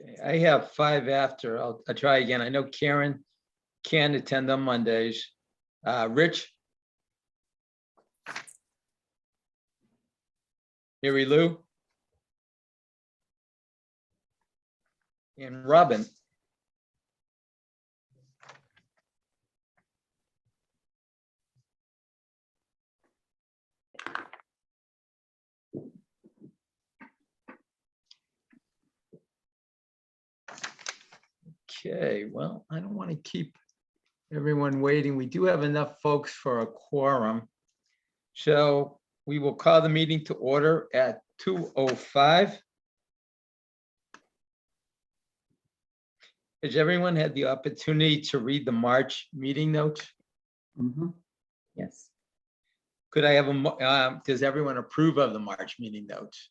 Okay, I have 5 after. I'll try again. I know Karen can attend on Mondays. Rich? Mary Lou? And Robin? Okay, well, I don't want to keep everyone waiting. We do have enough folks for a quorum. So we will call the meeting to order at 2:05. Has everyone had the opportunity to read the March meeting notes? Yes. Could I have does everyone approve of the March meeting notes?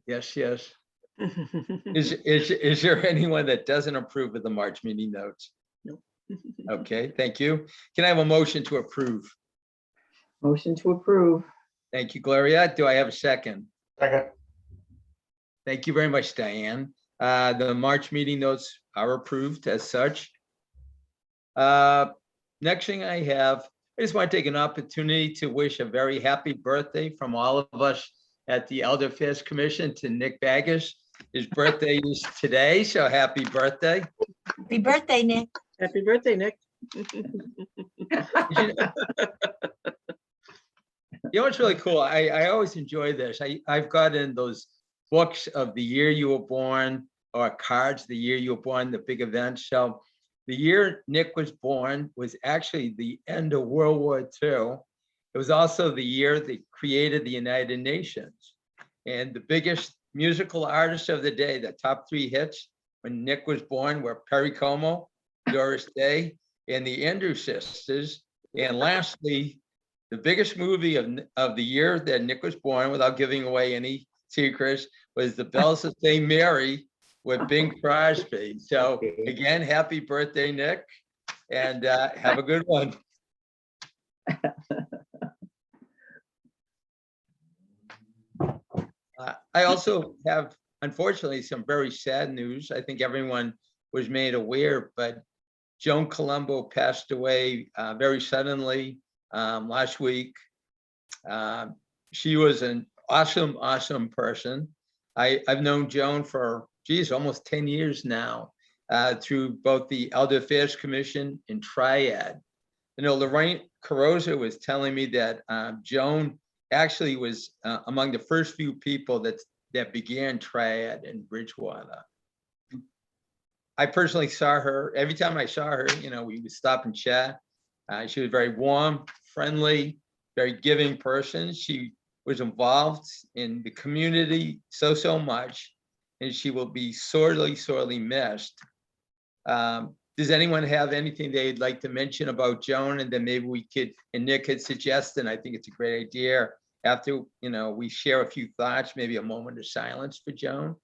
Yes, yes. Is there anyone that doesn't approve of the March meeting notes? No. Okay, thank you. Can I have a motion to approve? Motion to approve. Thank you, Gloria. Do I have a second? Second. Thank you very much, Diane. The March meeting notes are approved as such. Next thing I just want to take an opportunity to wish a very happy birthday from all of us at the Elder Affairs Commission to Nick Baggis. His birthday is today, so happy birthday. Happy birthday, Nick. Happy birthday, Nick. You know what's really cool? I always enjoy this. I've gotten those books of the year you were born or cards the year you were born, the big events. So the year Nick was born was actually the end of World War II. It was also the year they created the United Nations. And the biggest musical artists of the day, the top 3 hits when Nick was born were Perry Como, Doris Day, and the Andrews Sisters. And lastly, the biggest movie of the year that Nick was born, without giving away any secrets, was The Bells of St. Mary with Bing Crosby. So again, happy birthday, Nick, and have a good one. I also have, unfortunately, some very sad news. I think everyone was made aware, but Joan Colombo passed away very suddenly last week. She was an awesome, awesome person. I've known Joan for, geez, almost 10 years now through both the Elder Affairs Commission and Triad. You know, Lorraine Carosa was telling me that Joan actually was among the first few people that began Triad in Bridgewater. I personally saw her, every time I saw her, you know, we would stop and chat. She was a very warm, friendly, very giving person. She was involved in the community so much, and she will be sorely, sorely missed. Does anyone have anything they'd like to mention about Joan? And then maybe we could, and Nick had suggested, I think it's a great idea, after, you know, we share a few thoughts, maybe a moment of silence for Joan.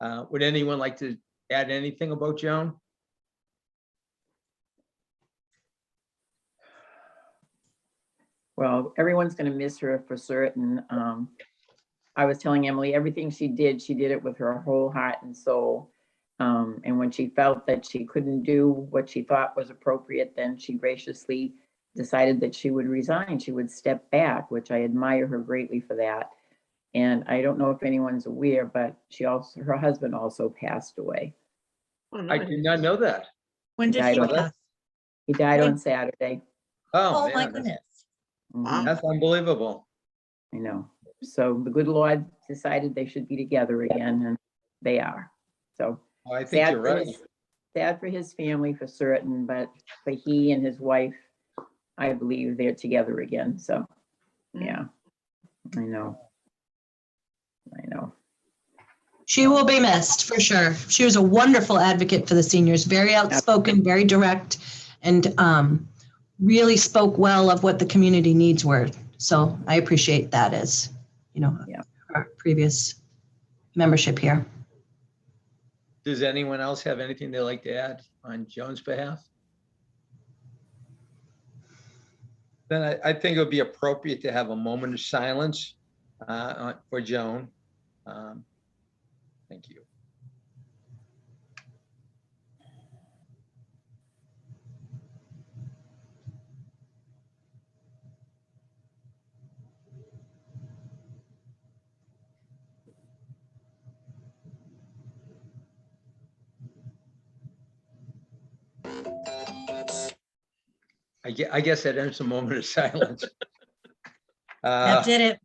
Would anyone like to add anything about Joan? Well, everyone's going to miss her for certain. I was telling Emily, everything she did it with her whole heart and soul. And when she felt that she couldn't do what she thought was appropriate, then she graciously decided that she would resign. She would step back, which I admire her greatly for that. And I don't know if anyone's aware, but her husband also passed away. I did not know that. When did he pass? He died on Saturday. Oh, man, my goodness. That's unbelievable. I know. So the good Lord decided they should be together again, and they are. So I think you're right. Sad for his family for certain, but for he and his wife, I believe they're together again. So, yeah, I know. She will be missed for sure. She was a wonderful advocate for the seniors, very outspoken, very direct, and really spoke well of what the community needs were. So I appreciate that as, you know, our previous membership here. Does anyone else have anything they'd like to add on Joan's behalf? Then I think it would be appropriate to have a moment of silence for Joan. Thank you. I guess that ends a moment of silence. That did it.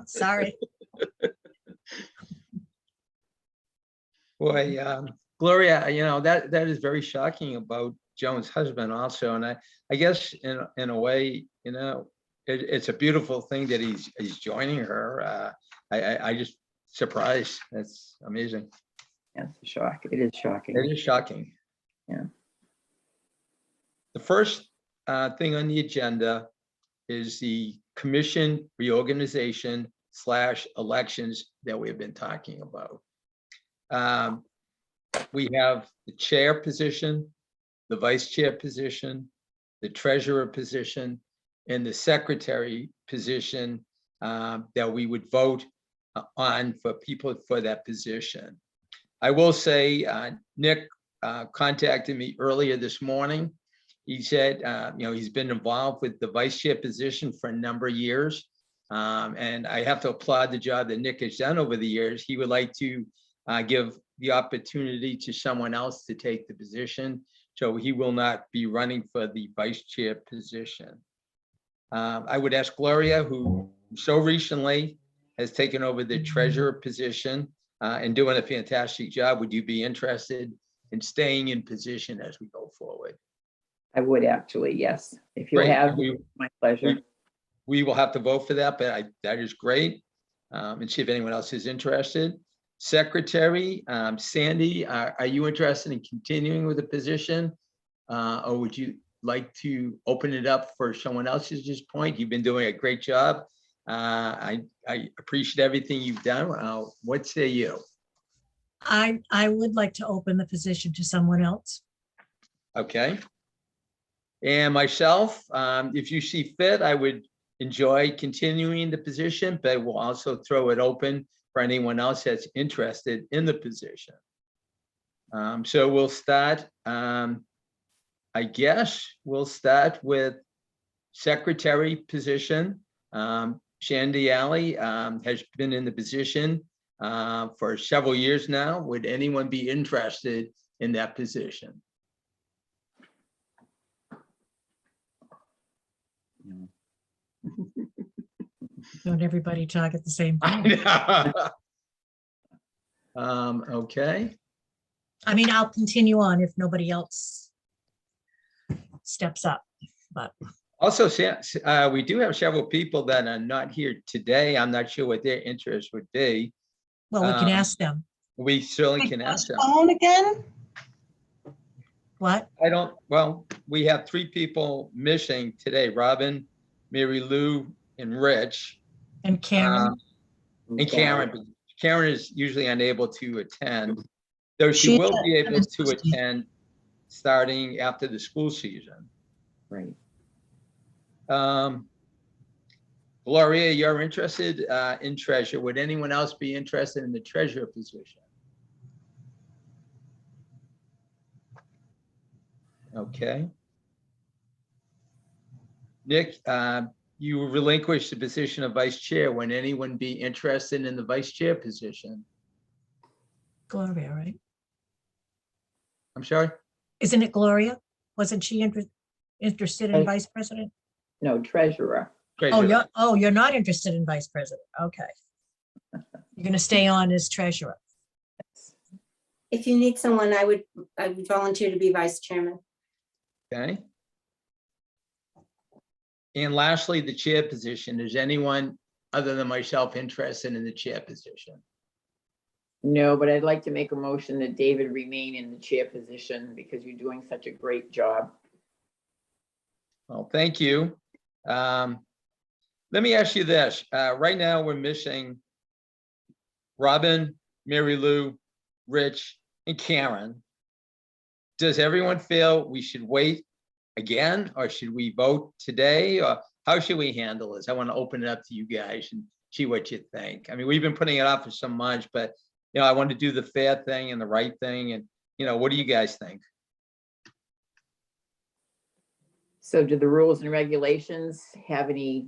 Sorry. Boy, Gloria, that is very shocking about Joan's husband also. And I guess in a way, it's a beautiful thing that he's joining her. I just surprised. That's amazing. Yeah, it's a shock. It is shocking. It is shocking. Yeah. The first thing on the agenda is the commission reorganization / elections that we've been talking about. We have the chair position, the vice chair position, the treasurer position, and the secretary position that we would vote on for people for that position. I will say, Nick contacted me earlier this morning. He said, he's been involved with the vice chair position for a number of years. And I have to applaud the job that Nick has done over the years. He would like to give the opportunity to someone else to take the position. So he will not be running for the vice chair position. I would ask Gloria, who so recently has taken over the treasurer position and doing a fantastic job. Would you be interested in staying in position as we go forward? I would actually, yes. If you Great. have, my pleasure. We will have to vote for that, but that is great. And see if anyone else is interested. Secretary, Sandy, are you interested in continuing with the position? Or would you like to open it up for someone else's just point? You've been doing a great job. I appreciate everything you've done. What say you? I would like to open the position to someone else. Okay. And myself, if you see fit, I would enjoy continuing the position, but we'll also throw it open for anyone else that's interested in the position. So we'll start, I guess we'll start with secretary position. Shandy Alley has been in the position for several years now. Would anyone be interested in that position? Don't everybody talk at the same time. Okay. I mean, I'll continue on if nobody else steps up, but Also, we do have several people that are not here today. I'm not sure what their interest would be. well, we can ask them. We certainly can ask them. Phone again? What? Well, we have 3 people missing today, Robin, Mary Lou, and Rich. And Karen? And Karen, but Karen is usually unable to attend, though she will be able to attend starting after the school season. Right. Gloria, you're interested in treasurer. Would anyone else be interested in the treasurer position? Okay. Nick, you relinquished the position of vice chair. Would anyone be interested in the vice chair position? Gloria, right? I'm sorry? Isn't it Gloria? Wasn't she interested in Right. vice president? No, treasurer. Treasurer. You're not interested in vice president. Okay. You're going to stay on as treasurer. If you need someone, I would volunteer to be vice chairman. Okay. And lastly, the chair position. Is anyone other than myself interested in the chair position? No, but I'd like to make a motion that David remain in the chair position because you're doing such a great job. Well, thank you. Let me ask you this. Right now, we're missing Robin, Mary Lou, Rich, and Karen. Does everyone feel we should wait again, or should we vote today, or how should we handle this? I want to open it up to you guys and see what you think. I mean, we've been putting it off for so much, but I want to do the fair thing and the right thing. And what do you guys think? So do the rules and regulations have any,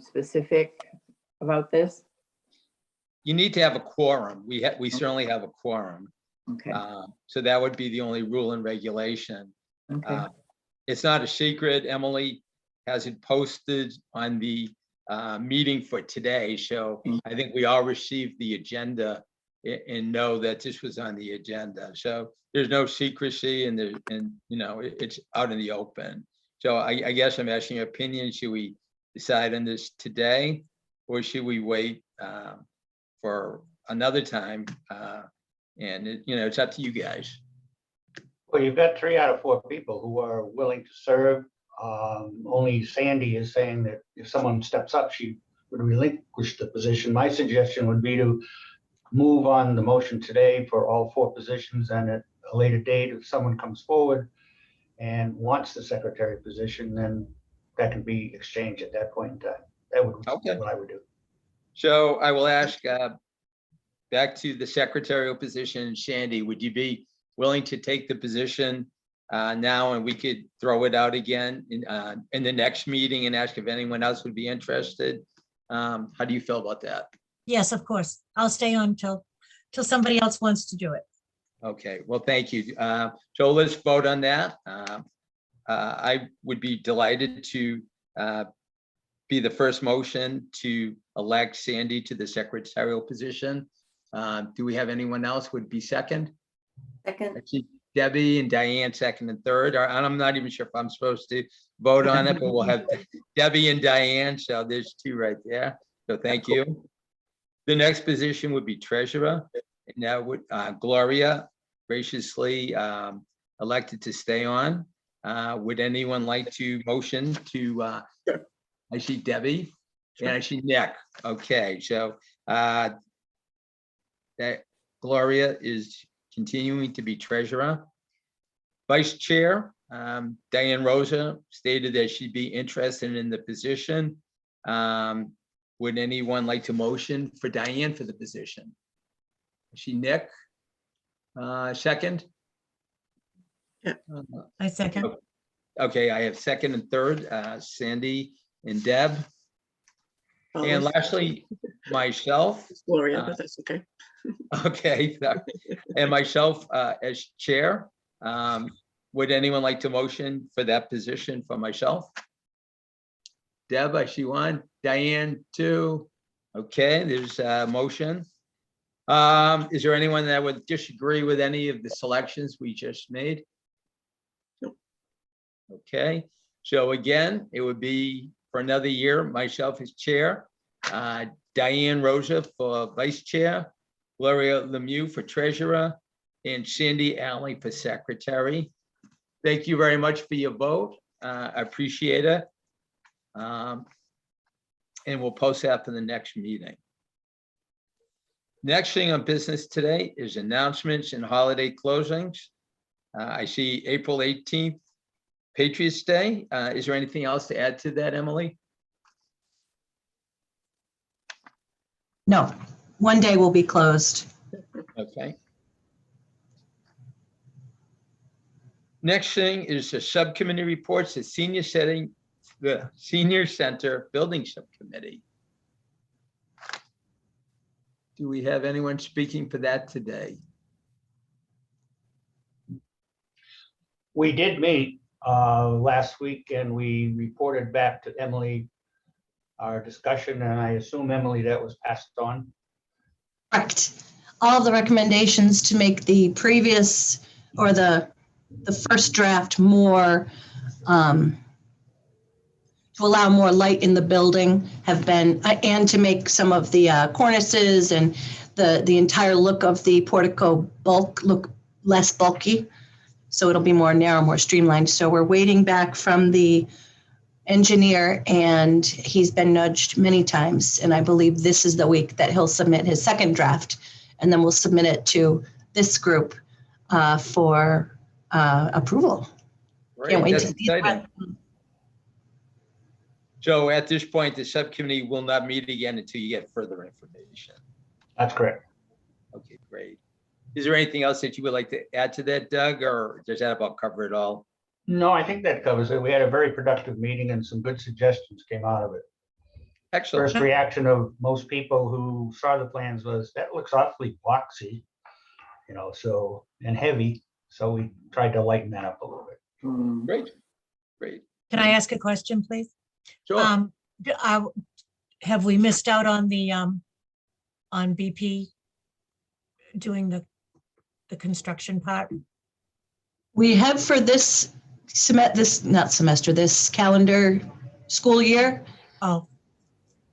specific about this? You need to have a quorum. We certainly have a quorum. Okay, So that would be the only rule and regulation. okay. it's not a secret. Emily has it posted on the meeting for today. So I think we all received the agenda and know that this was on the agenda. So there's no secrecy and it's out in the open. So I guess I'm asking your opinion. Should we decide on this today or should we wait for another time? And it's up to you guys. Well, you've got 3 out of 4 people who are willing to serve. Only Sandy is saying that if someone steps up, she would relinquish the position. My suggestion would be to move on the motion today for all 4 positions, and at a later date, if someone comes forward and wants the secretary position, then that can be exchanged at that point in time. That would be Okay. what I would do. So I will ask back to the secretarial position. Shandy, would you be willing to take the position now and we could throw it out again in the next meeting and ask if anyone else would be interested? How do you feel about that? Yes, of course. I'll stay on till somebody else wants to do it. Okay, well, thank you. So let's vote on that. I would be delighted to be the first motion to elect Sandy to the secretarial position. Do we have anyone else would be second? Second, I see Debbie and Diane second and third. I'm not even sure if I'm supposed to vote on it, but we'll have Debbie and Diane. So there's 2 right there. So thank you. The next position would be treasurer, and that would Gloria graciously elected to stay on. Would anyone like to motion to? I see Debbie and I see Nick. Okay, so that Gloria is continuing to be treasurer. Vice chair, Diane Rosa stated that she'd be interested in the position. Would anyone like to motion for Diane for the position? I see Nick. Second? Yeah. I second. Okay, I have second and third, Sandy and Deb. And lastly, myself. It's Gloria, but that's okay. Okay, sorry. And myself as chair. Would anyone like to motion for that position for myself? Deb, I see 1. Diane, 2. Okay, there's a motion. Is there anyone that would disagree with any of the selections we just made? No. Okay, so again, it would be for another year, myself as chair, Diane Rosa for vice chair, Gloria Lemieux for treasurer, and Sandy Alley for secretary. Thank you very much for your vote. I appreciate it. And we'll post that for the next meeting. Next thing on business today is announcements and holiday closings. I see April 18th, Patriots Day. Is there anything else to add to that, Emily? No, one day will be closed. Okay. Next thing is the subcommittee reports, the senior center building subcommittee. Do we have anyone speaking for that today? We did meet last week and we reported back to Emily our discussion, and I assume, Emily, that was passed on. Correct. All the recommendations to make the previous or the first draft more, to allow more light in the building have been, and to make some of the cornices and the entire look of the portico look less bulky. So it'll be more narrow, more streamlined. So we're waiting back from the engineer, and he's been nudged many times. And I believe this is the week that he'll submit his second draft, and then we'll submit it to this group for approval. Great, Can't wait that's to see that. exciting. So at this point, the subcommittee will not meet again until you get further information. That's correct. Okay, great. Is there anything else that you would like to add to that, Doug, or does that about cover it all? No, I think that covers it. We had a very productive meeting and some good suggestions came out of it. Excellent. First reaction of most people who saw the plans was, that looks awfully boxy, so, and heavy. So we tried to lighten that up a little bit. Great. Great. Can I ask a question, please? Sure. Have we missed out on the, on BP doing the construction part? We have for this this calendar school year, Oh,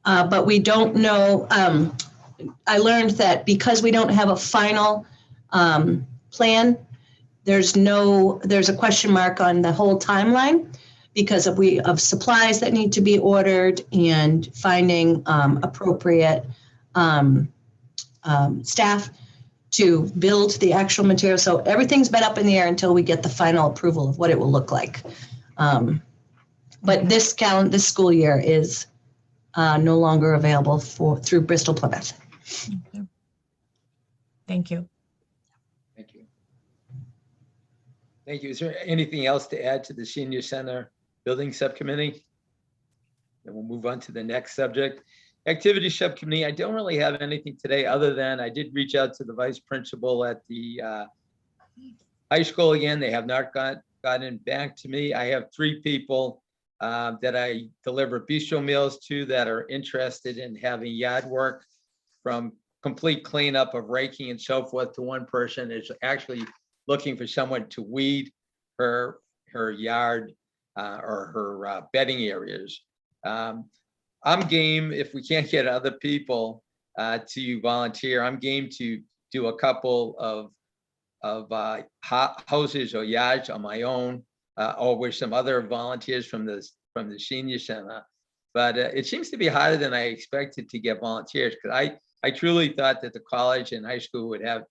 but we don't know. I learned that because we don't have a final plan, there's a question mark on the whole timeline because of supplies that need to be ordered and finding appropriate staff to build the actual material. So everything's been up in the air until we get the final approval of what it will look like. But this school year is no longer available through Bristol Plymouth. okay. Thank you. Thank you. Thank you. Is there anything else to add to the Senior Center Building Subcommittee? Then we'll move on to the next subject. Activity Subcommittee, I don't really have anything today other than I did reach out to the vice principal at the high school again. They have not gotten back to me. I have 3 people that I deliver bistro meals to that are interested in having yard work, from complete cleanup of raking and so forth to one person is actually looking for someone to weed her yard or her bedding areas. I'm game, if we can't get other people to volunteer, I'm game to do a couple of houses or yards on my own, or with some other volunteers from the Senior Center. But it seems to be harder than I expected to get volunteers, because I truly thought that the college and high school would have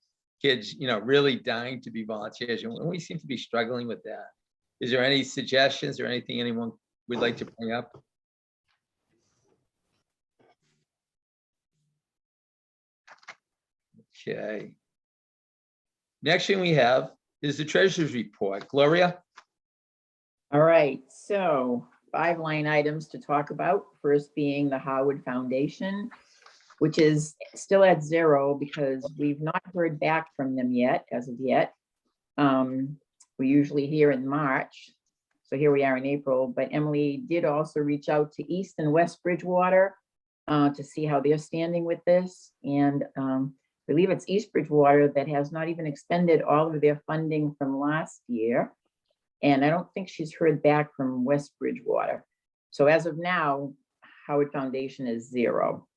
kids, really dying to be volunteers, and we seem to be struggling with that. Is there any suggestions or anything anyone would like to bring up? Okay. Next thing we have is the treasurer's report. Gloria? All right, so 5 line items to talk about. First being the Howard Foundation, which is still at 0 because we've not heard back from them yet, as of yet. We usually hear in March, so here we are in April, but Emily did also reach out to East and West Bridgewater to see how they're standing with this. And I believe it's East Bridgewater that has not even expended all of their funding from last year. And I don't think she's heard back from West Bridgewater. So as of now, Howard Foundation is 0.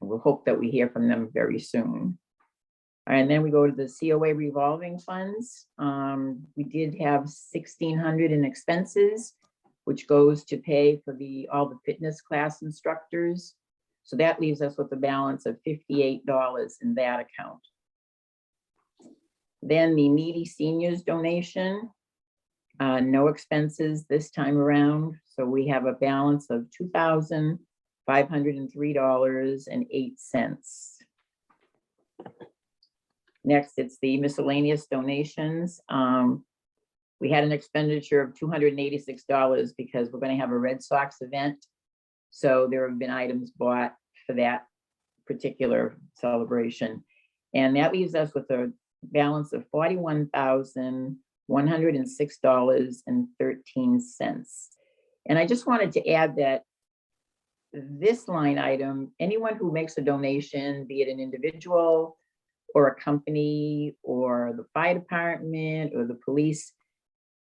We'll hope that we hear from them very soon. And then we go to the COA revolving funds. We did have $1,600 in expenses, which goes to pay for all the fitness class instructors. So that leaves us with a balance of $58 in that account. Then the Needy Seniors donation, no expenses this time around. So we have a balance of $2,503.08. Next, it's the miscellaneous donations. We had an expenditure of $286 because we're going to have a Red Sox event. So there have been items bought for that particular celebration. And that leaves us with a balance of $41,106.13. And I just wanted to add that this line item, anyone who makes a donation, be it an individual or a company or the fire department or the police,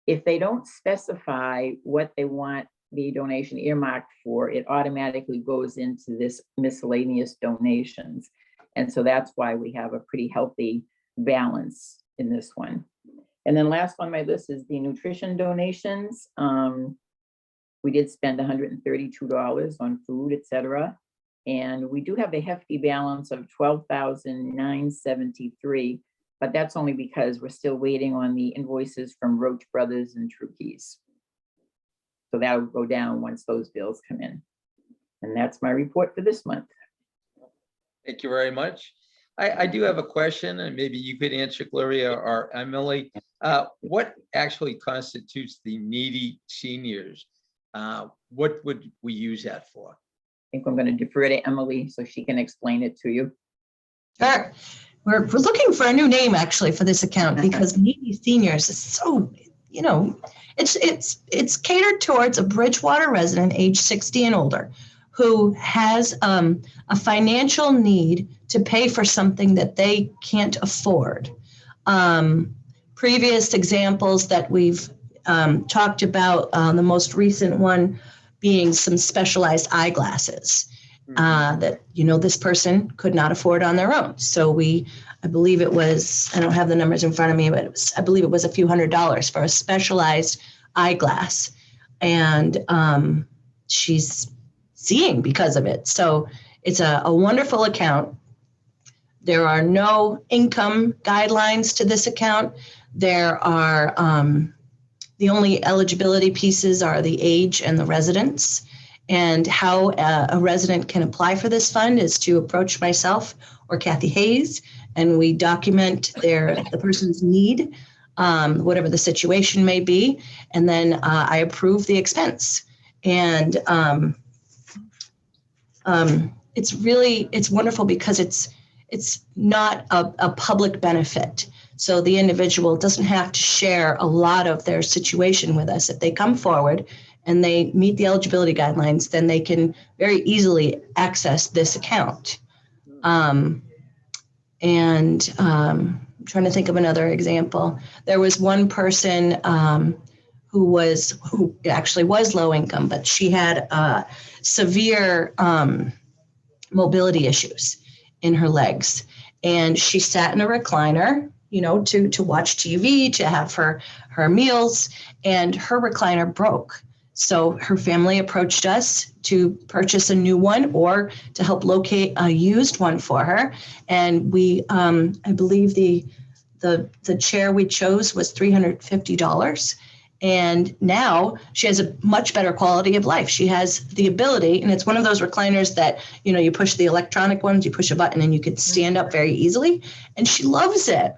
if they don't specify what they want the donation earmarked for, it automatically goes into this miscellaneous donations. And so that's why we have a pretty healthy balance in this one. And then last on my list is the nutrition donations. We did spend $132 on food, etc. And we do have a hefty balance of $12,973, but that's only because we're still waiting on the invoices from Roach Brothers and Trukey's. So that will go down once those bills come in. And that's my report for this month. Thank you very much. I do have a question, and maybe you could answer, Gloria or Emily. What actually constitutes the needy seniors? What would we use that for? I think I'm going to defer to Emily so she can explain it to you. Sure. We're looking for a new name actually for this account because needy seniors is you know, it's catered towards a Bridgewater resident age 60 and older who has a financial need to pay for something that they can't afford. Previous examples that we've talked about, the most recent one being some specialized eyeglasses that, you know, this person could not afford on their own. So I believe it was, I don't have the numbers in front of me, but I believe it was a few $100s for a specialized eyeglass. And she's seeing because of it. So it's a wonderful account. There are no income guidelines to this account. There are, the only eligibility pieces are the age and the residence. And how a resident can apply for this fund is to approach myself or Kathy Hayes, and we document the person's need, whatever the situation may be, and then I approve the expense. And it's wonderful because it's not a public benefit. So the individual doesn't have to share a lot of their situation with us. If they come forward and they meet the eligibility guidelines, then they can very easily access this account. I'm trying to think of another example. There was one person who actually was low income, but she had severe mobility issues in her legs. And she sat in a recliner, you know, to watch TV, to have her meals, and her recliner broke. So her family approached us to purchase a new one or to help locate a used one for her. And we, I believe the chair we chose was $350. And now she has a much better quality of life. She has the ability, and it's one of those recliners that, you know, you push the electronic ones, you push a button and you can stand up very easily. And she loves it.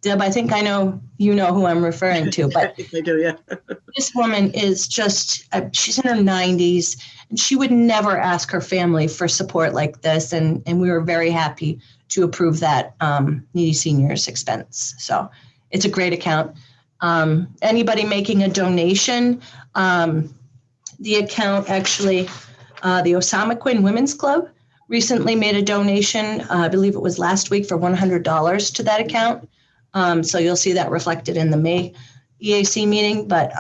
Deb, I think I know, you know who I'm referring to, but I do, yeah. this woman is just, she's in her 90s, and she would never ask her family for support like this. And we were very happy to approve that needy seniors expense. So it's a great account. Anybody making a donation, the account actually, the Osama Quinn Women's Club recently made a donation, I believe it was last week, for $100 to that account. So you'll see that reflected in the May EAC meeting, but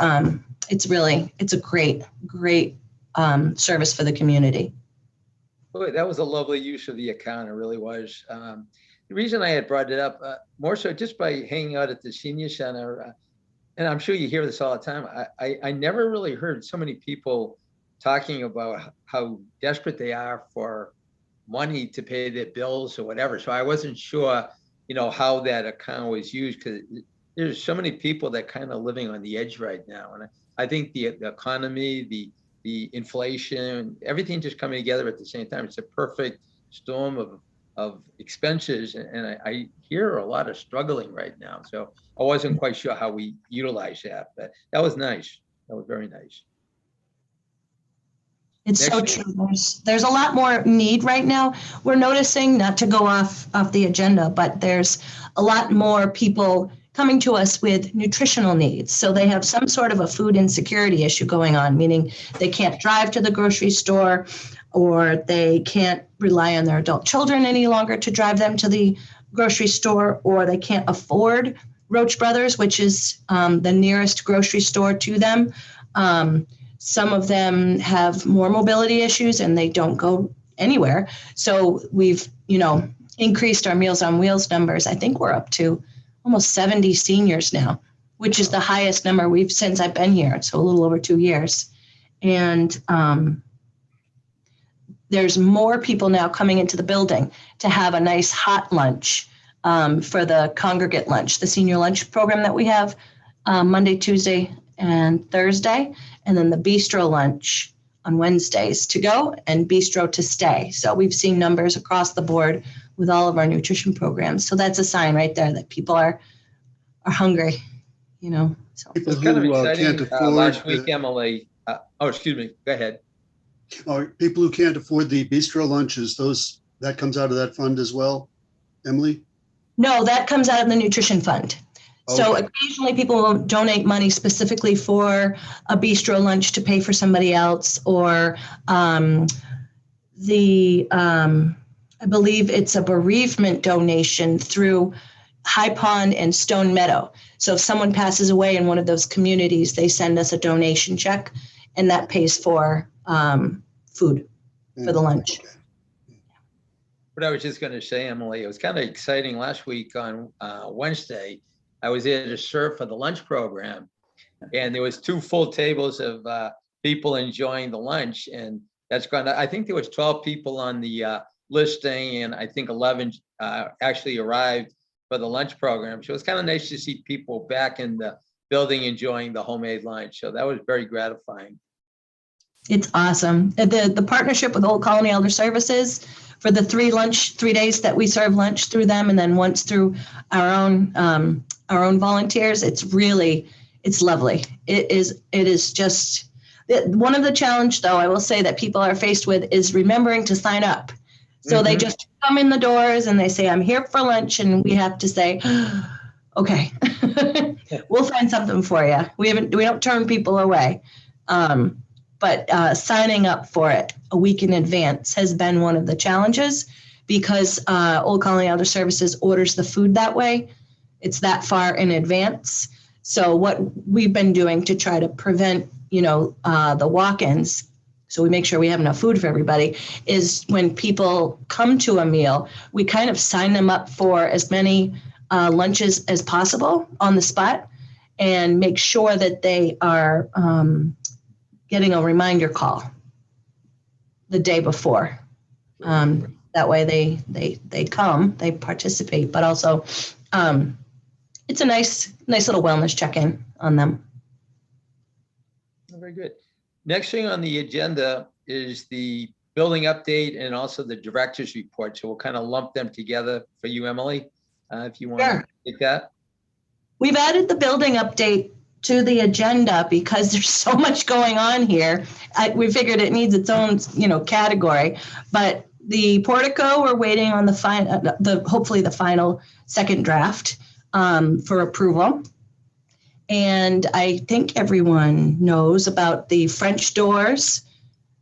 it's a great service for the community. Boy, that was a lovely use of the account. It really was. The reason I had brought it up, more so just by hanging out at the senior center, and I'm sure you hear this all the time, I never really heard so many people talking about how desperate they are for money to pay their bills or whatever. So I wasn't sure, you know, how that account was used, because there's so many people that kind of living on the edge right now. And I think the economy, the inflation, everything just coming together at the same time. It's a perfect storm of expenses. And I hear a lot of struggling right now. So I wasn't quite sure how we utilize that, but that was nice. That was very nice. It's so Next. true. There's a lot more need right now. We're noticing, not to go off the agenda, but there's a lot more people coming to us with nutritional needs. So they have some sort of a food insecurity issue going on, meaning they can't drive to the grocery store, or they can't rely on their adult children any longer to drive them to the grocery store, or they can't afford Roach Brothers, which is the nearest grocery store to them. Some of them have more mobility issues and they don't go anywhere. So we've, you know, increased our Meals on Wheels numbers. I think we're up to almost 70 seniors now, which is the highest number we've since I've been here. So a little over 2 years. And there's more people now coming into the building to have a nice hot lunch for the congregate lunch, the senior lunch program that we have Monday, Tuesday, and Thursday, and then the bistro lunch on Wednesdays to go and bistro to stay. So we've seen numbers across the board with all of our nutrition programs. So that's a sign right there that people are hungry, you know. So It People was kind of who exciting can't afford, last week, Emily. Excuse me, go ahead. people who can't afford the bistro lunches, that comes out of that fund as well, Emily? no, that comes out of the nutrition fund. So Okay. occasionally people will donate money specifically for a bistro lunch to pay for somebody else, or I believe it's a bereavement donation through High Pond and Stone Meadow. So if someone passes away in one of those communities, they send us a donation check, and that pays for food for the lunch. Okay. What I was just going to say, Emily, it was kind of exciting last week on Wednesday. I was there to serve for the lunch program, and there was 2 full tables of people enjoying the lunch, and that's going to, I think there was 12 people on the listing, and I think 11 actually arrived for the lunch program. So it's kind of nice to see people back in the building enjoying the homemade lunch. So that was very gratifying. It's awesome. The partnership with Old Colony Elder Services for the 3 days that we serve lunch through them, and then once through our own volunteers. It's lovely. It is just one of the challenge, though, I will say, that people are faced with is remembering to sign up. So they just come in the doors and they say, I'm here for lunch. And we have to say, okay, we'll find something for you. We don't turn people away. But signing up for it a week in advance has been one of the challenges, because Old Colony Elder Services orders the food that way. It's that far in advance. So what we've been doing to try to prevent, the walk-ins, so we make sure we have enough food for everybody, is when people come to a meal, we kind of sign them up for as many lunches as possible on the spot, and make sure that they are getting a reminder call the day before. That way they come, they participate, but also it's a nice little wellness check-in on them. Very good. Next thing on the agenda is the building update and also the director's report. So we'll kind of lump them together for you, Emily, if you want to take that. We've added the building update to the agenda because there's so much going on here. We figured it needs its own, category. But the portico, we're waiting on hopefully the final second draft for approval. And I think everyone knows about the French doors.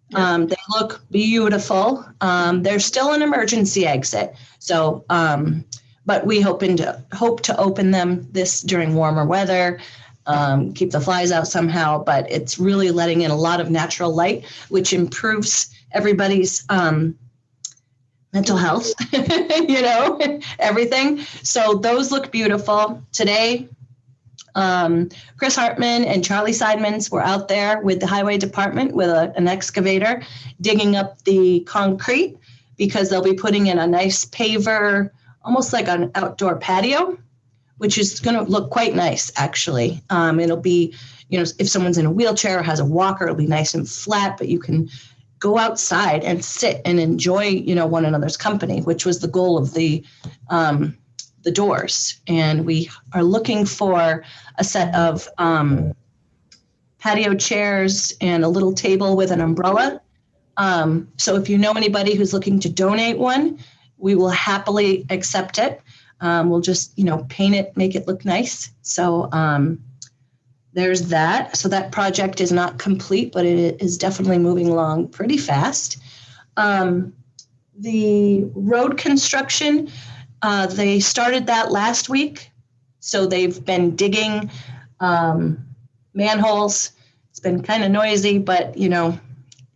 They look beautiful. They're still an emergency exit. So, but we hope to open them during warmer weather. Keep the flies out somehow, but it's really letting in a lot of natural light, which improves everybody's mental health, everything. So those look beautiful. Today, Chris Hartman and Charlie Seidmans were out there with the highway department with an excavator digging up the concrete, because they'll be putting in a nice paver, almost like an outdoor patio, which is going to look quite nice, actually. It'll be, if someone's in a wheelchair or has a walker, it'll be nice and flat, but you can go outside and sit and enjoy, one another's company, which was the goal of the doors. And we are looking for a set of patio chairs and a little table with an umbrella. So if you know anybody who's looking to donate one, we will happily accept it. We'll just, paint it, make it look nice. So there's that. So that project is not complete, but it is definitely moving along pretty fast. The road construction, they started that last week. So they've been digging manholes. It's been kind of noisy, but,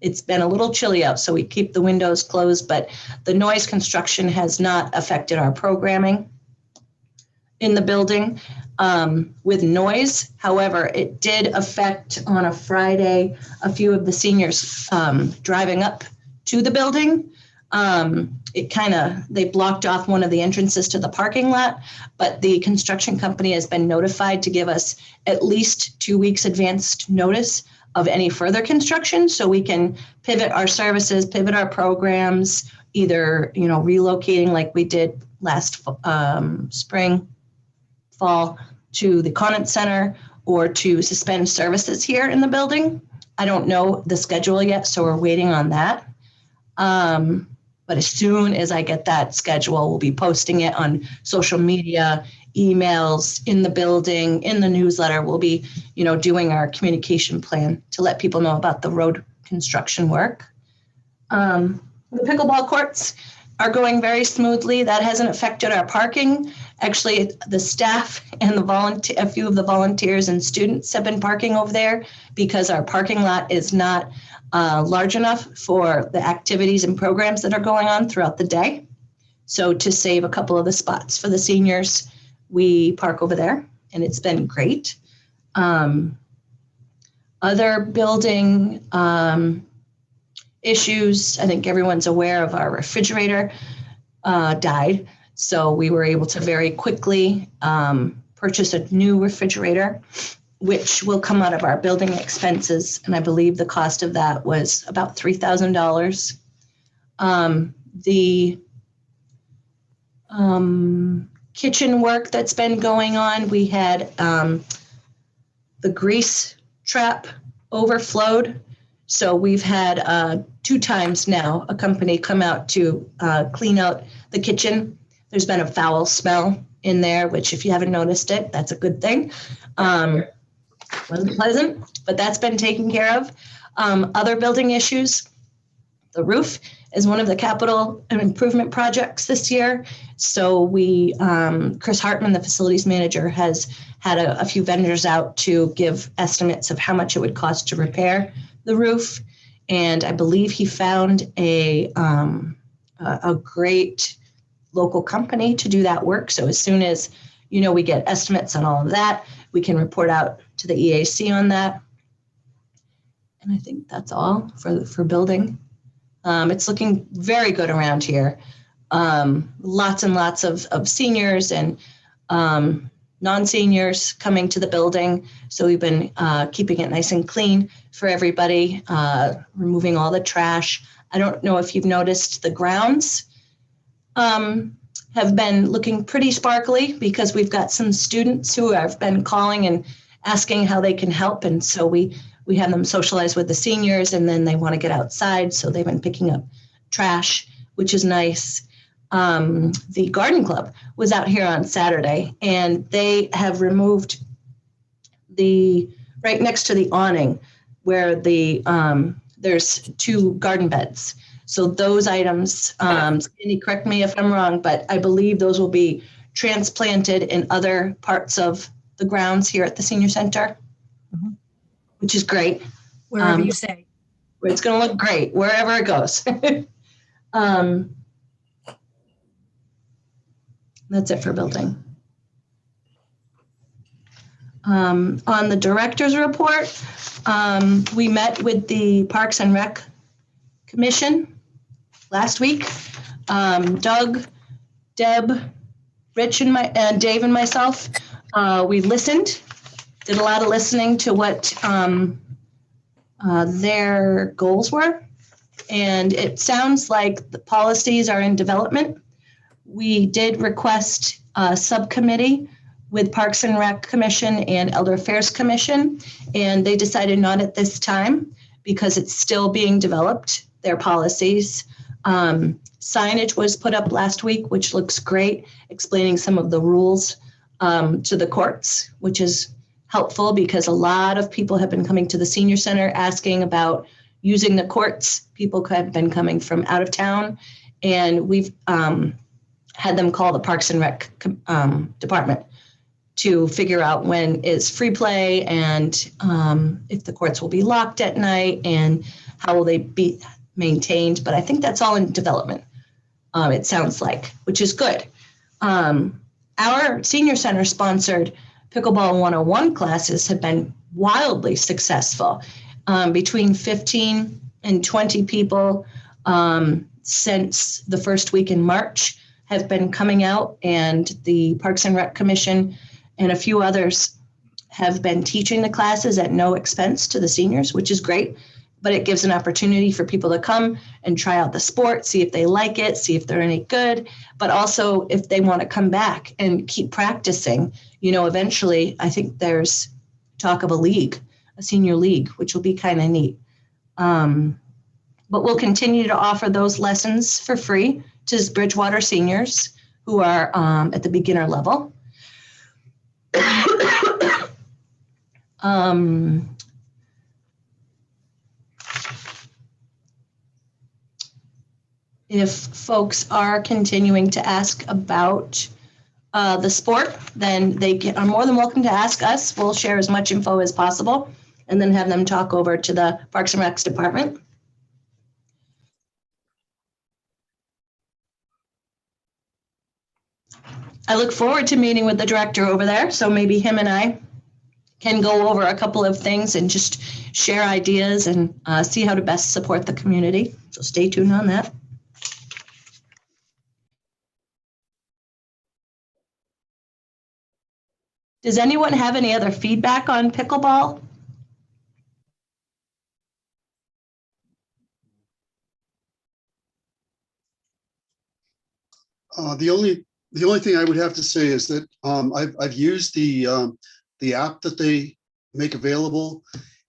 it's been a little chilly out, so we keep the windows closed, but the noise construction has not affected our programming in the building with noise. However, it did affect on a Friday a few of the seniors driving up to the building. They blocked off one of the entrances to the parking lot, but the construction company has been notified to give us at least 2 weeks advanced notice of any further construction, so we can pivot our services, pivot our programs, either, relocating like we did last fall to the Conant Center, or to suspend services here in the building. I don't know the schedule yet, so we're waiting on that. But as soon as I get that schedule, we'll be posting it on social media, emails in the building, in the newsletter. We'll be, doing our communication plan to let people know about the road construction work. The pickleball courts are going very smoothly. That hasn't affected our parking. Actually, the staff and a few of the volunteers and students have been parking over there because our parking lot is not large enough for the activities and programs that are going on throughout the day. So to save a couple of the spots for the seniors, we park over there, and it's been great. Other building issues, I think everyone's aware of our refrigerator died. So we were able to very quickly purchase a new refrigerator, which will come out of our building expenses. And I believe the cost of that was about $3,000. The kitchen work that's been going on, we had the grease trap overflowed. So we've had 2 times now a company come out to clean out the kitchen. There's been a foul smell in there, which if you haven't noticed it, that's a good thing. Wasn't pleasant, but that's been taken care of. Other building issues, the roof is one of the capital improvement projects this year. So we, Chris Hartman, the facilities manager, has had a few vendors out to give estimates of how much it would cost to repair the roof. And I believe he found a great local company to do that work. So as soon as, we get estimates on all of that, we can report out to the EAC on that. And I think that's all for building. It's looking very good around here. Lots and lots of seniors and non-seniors coming to the building. So we've been keeping it nice and clean for everybody, removing all the trash. I don't know if you've noticed the grounds have been looking pretty sparkly because we've got some students who have been calling and asking how they can help. And so we have them socialize with the seniors, and then they want to get outside. So they've been picking up trash, which is nice. The garden club was out here on Saturday, and they have removed right next to the awning where there's 2 garden beds. So those items, Sandy, correct me if I'm wrong, but I believe those will be transplanted in other parts of the grounds here at the senior center, which is great. Wherever you say. It's going to look great wherever it goes. That's it for building. On the director's report, we met with the Parks and Rec Commission last week. Doug, Deb, Rich, and Dave and myself, we listened, did a lot of listening to what their goals were. And it sounds like the policies are in development. We did request a subcommittee with Parks and Rec Commission and Elder Affairs Commission, and they decided not at this time because it's still being developed, their policies. Signage was put up last week, which looks great, explaining some of the rules to the courts, which is helpful because a lot of people have been coming to the senior center asking about using the courts. People have been coming from out of town, and we've had them call the Parks and Rec department to figure out when is free play and if the courts will be locked at night and how will they be maintained. But I think that's all in development, it sounds like, which is good. Our senior center sponsored Pickleball 101 classes have been wildly successful. Between 15 and 20 people since the first week in March have been coming out, and the Parks and Rec Commission and a few others have been teaching the classes at no expense to the seniors, which is great. But it gives an opportunity for people to come and try out the sport, see if they like it, see if they're any good, but also if they want to come back and keep practicing. Eventually, I think there's talk of a senior league, which will be kind of neat. But we'll continue to offer those lessons for free to Bridgewater seniors who are at the beginner level. Um, if folks are continuing to ask about the sport, then are more than welcome to ask us. We'll share as much info as possible and then have them talk over to the Parks and Recs department. I look forward to meeting with the director over there, so maybe him and I can go over a couple of things and just share ideas and see how to best support the community. So stay tuned on that. Does anyone have any other feedback on pickleball? The only thing I would have to say is that I've used the app that they make available,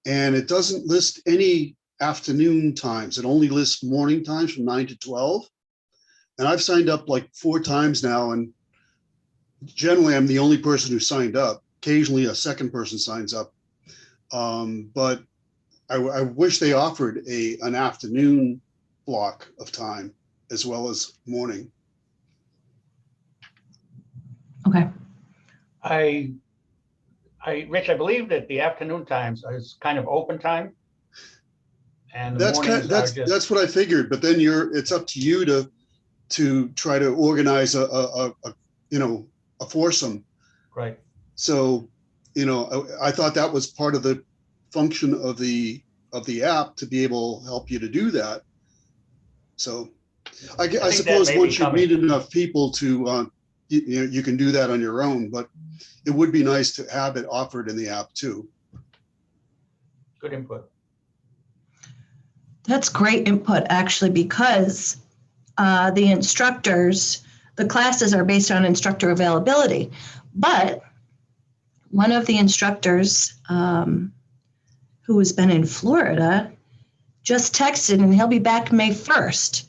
and it doesn't list any afternoon times. It only lists morning times from 9 to 12. And I've signed up like 4 times now, and generally I'm the only person who signed up. Occasionally a second person signs up, but I wish they offered an afternoon block of time as well as morning. Okay. Rich, I believe that the afternoon times is kind of open time. And the That's mornings are just, that's what I figured, but then it's up to you to try to organize a foursome. right. So, I thought that was part of the function of the app to be able to help you to do that. So I think that suppose may be once you coming. meet enough people to, you can do that on your own, but it would be nice to have it offered in the app too. Good input. That's great input, actually, because the classes are based on instructor availability. But one of the instructors who has been in Florida just texted, and he'll be back May 1st.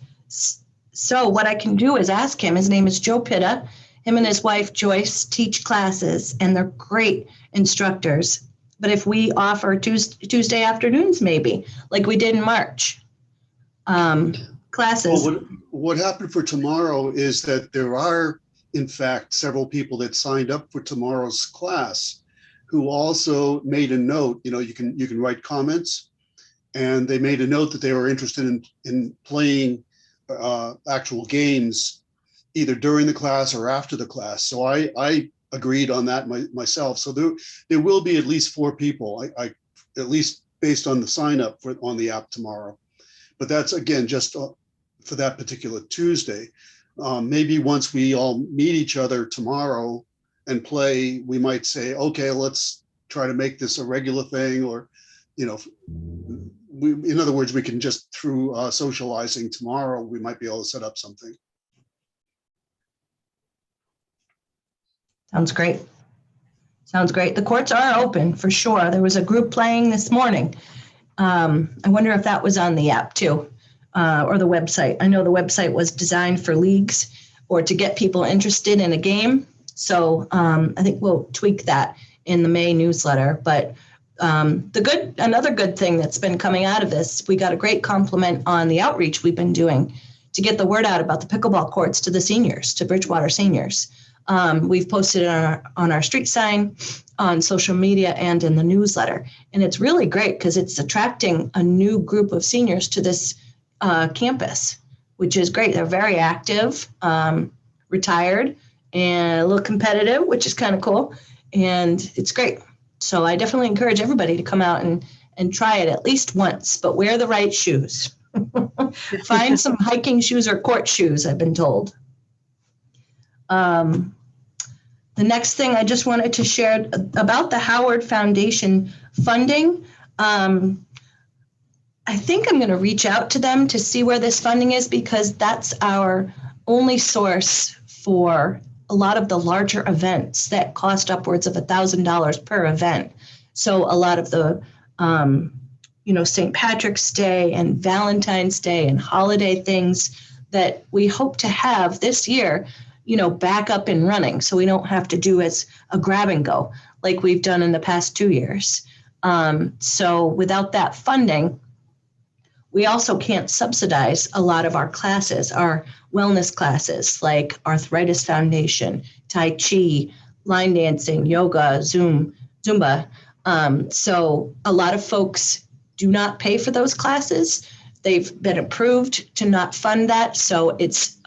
So what I can do is ask him. His name is Joe Pitta. Him and his wife, Joyce, teach classes, and they're great instructors. But if we offer Tuesday afternoons, maybe, like we did in March, classes. Well, what happened for tomorrow is that there are, in fact, several people that signed up for tomorrow's class who also made a note. You can write comments, and they made a note that they were interested in playing actual games either during the class or after the class. So I agreed on that myself. So there will be at least 4 people, I at least based on the sign up on the app tomorrow. But that's, again, just for that particular Tuesday. Maybe once we all meet each other tomorrow and play, we might say, okay, let's try to make this a regular thing, or, in other words, we can just through socializing tomorrow, we might be able to set up something. Sounds great. Sounds great. The courts are open for sure. There was a group playing this morning. I wonder if that was on the app too, or the website. I know the website was designed for leagues or to get people interested in a game. So I think we'll tweak that in the May newsletter. But another good thing that's been coming out of this, we got a great compliment on the outreach we've been doing to get the word out about the pickleball courts to the seniors, to Bridgewater seniors. We've posted it on our street sign, on social media, and in the newsletter. And it's really great because it's attracting a new group of seniors to this campus, which is great. They're very active, retired, and a little competitive, which is kind of cool. And it's great. So I definitely encourage everybody to come out and try it at least once, but wear the right shoes. Find some hiking shoes or court shoes, I've been told. The next thing I just wanted to share about the Howard Foundation funding. I think I'm going to reach out to them to see where this funding is, because that's our only source for a lot of the larger events that cost upwards of $1,000 per event. So a lot of the, St. Patrick's Day and Valentine's Day and holiday things that we hope to have this year back up and running. So we don't have to do as a grab and go like we've done in the past 2 years. So without that funding, we also can't subsidize a lot of our classes, our wellness classes like Arthritis Foundation, Tai Chi, line dancing, yoga, Zumba. So a lot of folks do not pay for those classes. They've been approved to not fund that. So it's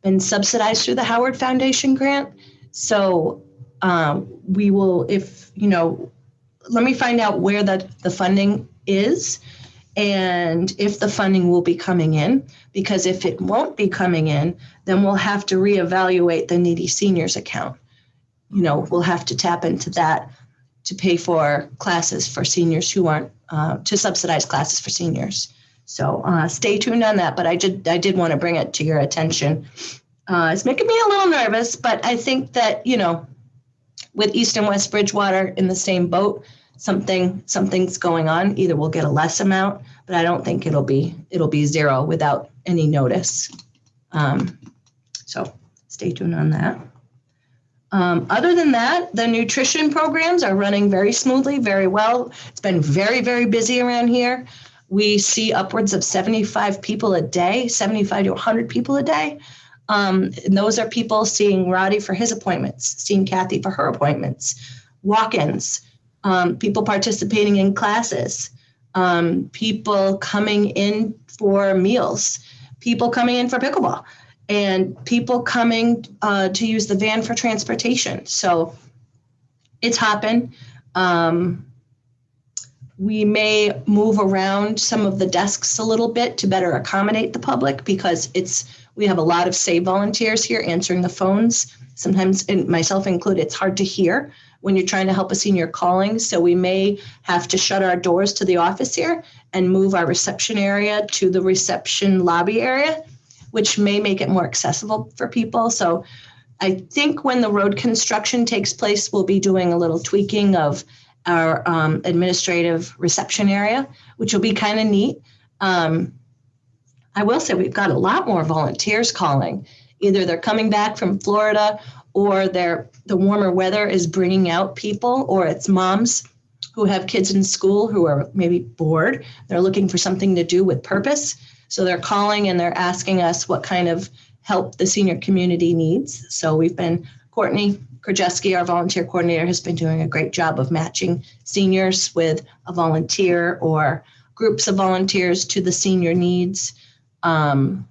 been subsidized through the Howard Foundation grant. So we will, let me find out where the funding is and if the funding will be coming in, because if it won't be coming in, then we'll have to reevaluate the Needy Seniors account. We'll have to tap into that to pay for classes for seniors who aren't, to subsidize classes for seniors. So stay tuned on that, but I did want to bring it to your attention. It's making me a little nervous, but I think that, with East and West Bridgewater in the same boat, something's going on. Either we'll get a less amount, but I don't think it'll be zero without any notice. So stay tuned on that. Other than that, the nutrition programs are running very smoothly, very well. It's been very, very busy around here. We see upwards of 75 people a day, 75 to 100 people a day. And those are people seeing Roddy for his appointments, seeing Kathy for her appointments, walk-ins, people participating in classes, people coming in for meals, people coming in for pickleball, and people coming to use the van for transportation. So it's hopping. We may move around some of the desks a little bit to better accommodate the public, because we have a lot of SAVE volunteers here answering the phones. Sometimes, and myself included, it's hard to hear when you're trying to help a senior calling. So we may have to shut our doors to the office here and move our reception area to the reception lobby area, which may make it more accessible for people. So I think when the road construction takes place, we'll be doing a little tweaking of our administrative reception area, which will be kind of neat. I will say we've got a lot more volunteers calling. Either they're coming back from Florida, or the warmer weather is bringing out people, or it's moms who have kids in school who are maybe bored. They're looking for something to do with purpose. So they're calling and they're asking us what kind of help the senior community needs. So Courtney Krajewski, our volunteer coordinator, has been doing a great job of matching seniors with a volunteer or groups of volunteers to the senior needs.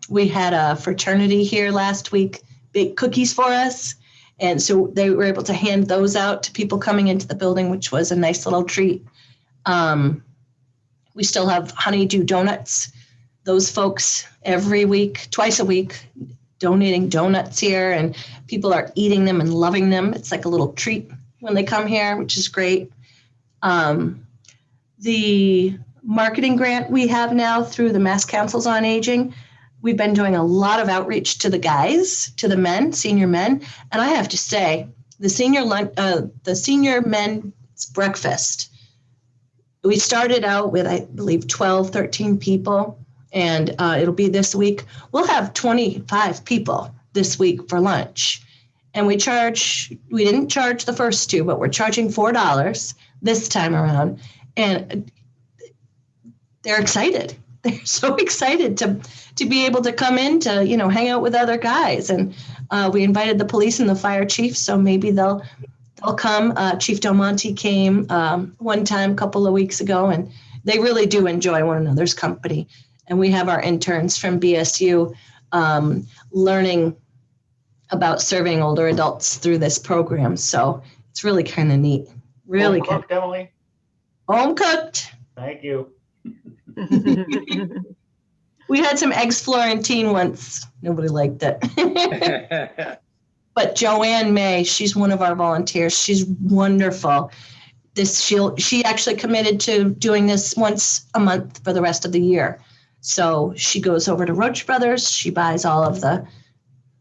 We had a fraternity here last week, bake cookies for us. And so they were able to hand those out to people coming into the building, which was a nice little treat. We still have honeydew donuts. Those folks every week, twice a week, donating donuts here, and people are eating them and loving them. It's like a little treat when they come here, which is great. The marketing grant we have now through the Mass Councils on Aging, we've been doing a lot of outreach to the guys, to the men, senior men. And I have to say, the senior men's breakfast, we started out with, I believe, 12, 13 people. And it'll be this week. We'll have 25 people this week for lunch. And we didn't charge the first two, but we're charging $4 this time around. And they're excited. They're so excited to be able to come in to, hang out with other guys. And we invited the police and the fire chief, so maybe they'll come. Chief Del Monte came one time a couple of weeks ago, and they really do enjoy one another's company. And we have our interns from BSU learning about serving older adults through this program. So it's really kind of neat. Really Home cooked, Emily? Home cooked. Thank you. We had some eggs Florentine once. Nobody liked it. But Joanne May, she's one of our volunteers. She's wonderful. She actually committed to doing this once a month for the rest of the year. So she goes over to Roach Brothers. She buys all of the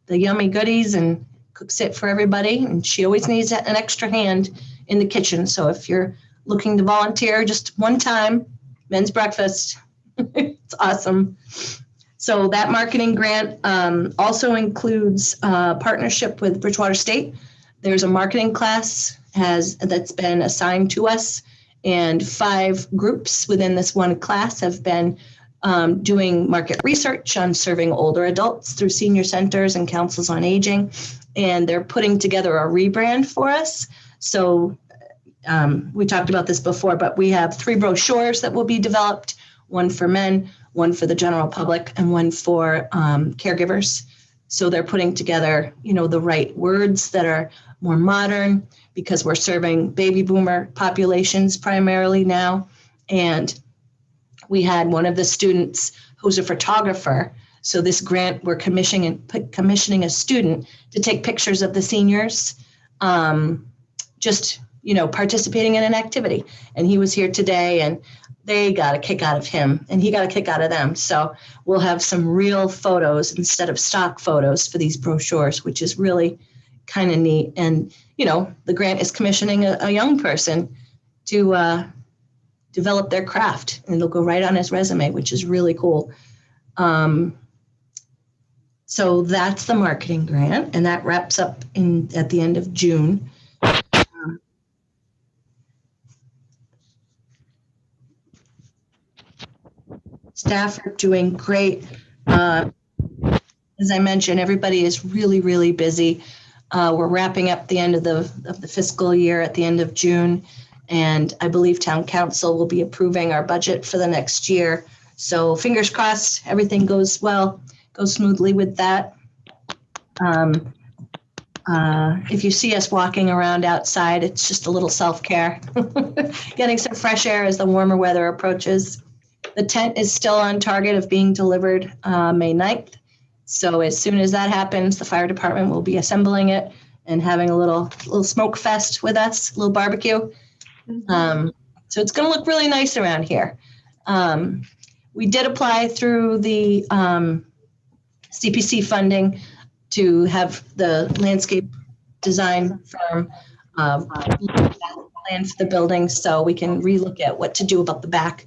yummy goodies and cooks it for everybody. And she always needs an extra hand in the kitchen. So if you're looking to volunteer just one time, men's breakfast, it's awesome. So that marketing grant also includes partnership with Bridgewater State. There's a marketing class that's been assigned to us, and 5 groups within this one class have been doing market research on serving older adults through senior centers and councils on aging. And they're putting together a rebrand for us. So we talked about this before, but we have 3 brochures that will be developed, one for men, one for the general public, and one for caregivers. So they're putting together, the right words that are more modern, because we're serving baby boomer populations primarily now. And we had one of the students who's a photographer. So this grant, we're commissioning a student to take pictures of the seniors, just, participating in an activity. And he was here today, and they got a kick out of him, and he got a kick out of them. So we'll have some real photos instead of stock photos for these brochures, which is really kind of neat. And, the grant is commissioning a young person to develop their craft, and it'll go right on his resume, which is really cool. So that's the marketing grant, and that wraps up at the end of June. Staff are doing great. As I mentioned, everybody is really, really busy. We're wrapping up the end of the fiscal year at the end of June, and I believe Town Council will be approving our budget for the next year. So fingers crossed, everything goes smoothly with that. If you see us walking around outside, it's just a little self-care, getting some fresh air as the warmer weather approaches. The tent is still on target of being delivered May 9th. So as soon as that happens, the fire department will be assembling it and having a little smoke fest with us, a little barbecue. So it's going to look really nice around here. We did apply through the CPC funding to have the landscape design firm plan for the building, so we can relook at what to do about the back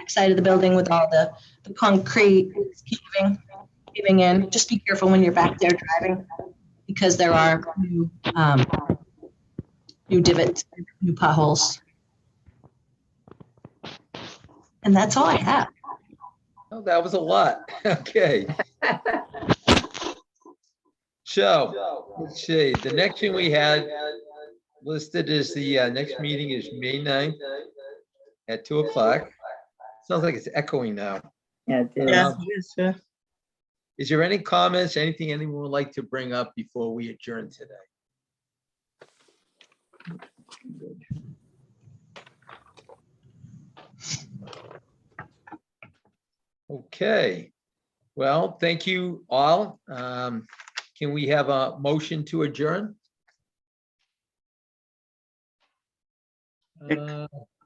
side of the building with all the concrete caving in. Just be careful when you're back there driving, because there are new divots, new potholes. And that's all I have. Oh, that was a lot. Okay. So let's see, the next thing we had listed is the next meeting is May 9th at 2:00. Sounds like it's echoing now. Yeah, it is. Yeah, yes, yeah. Is there any comments, anything anyone would like to bring up before we adjourn today? Okay, well, thank you all. Can we have a motion to adjourn?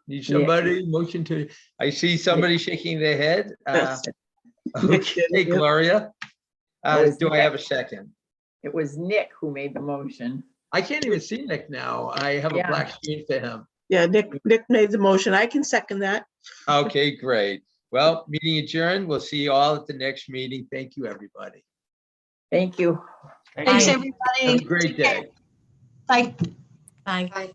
Need somebody motion to, I see somebody shaking their head. Yes. Okay, Gloria. Do I have a second? It was Nick who made the motion. I can't even see Nick now. I have a Yeah. black screen for him. Yeah, Nick made the motion. I can second that. Okay, great. Well, meeting adjourned. We'll see you all at the next meeting. Thank you, everybody. Thank you. Thanks, Have everybody. a great day. Bye. Bye. Bye.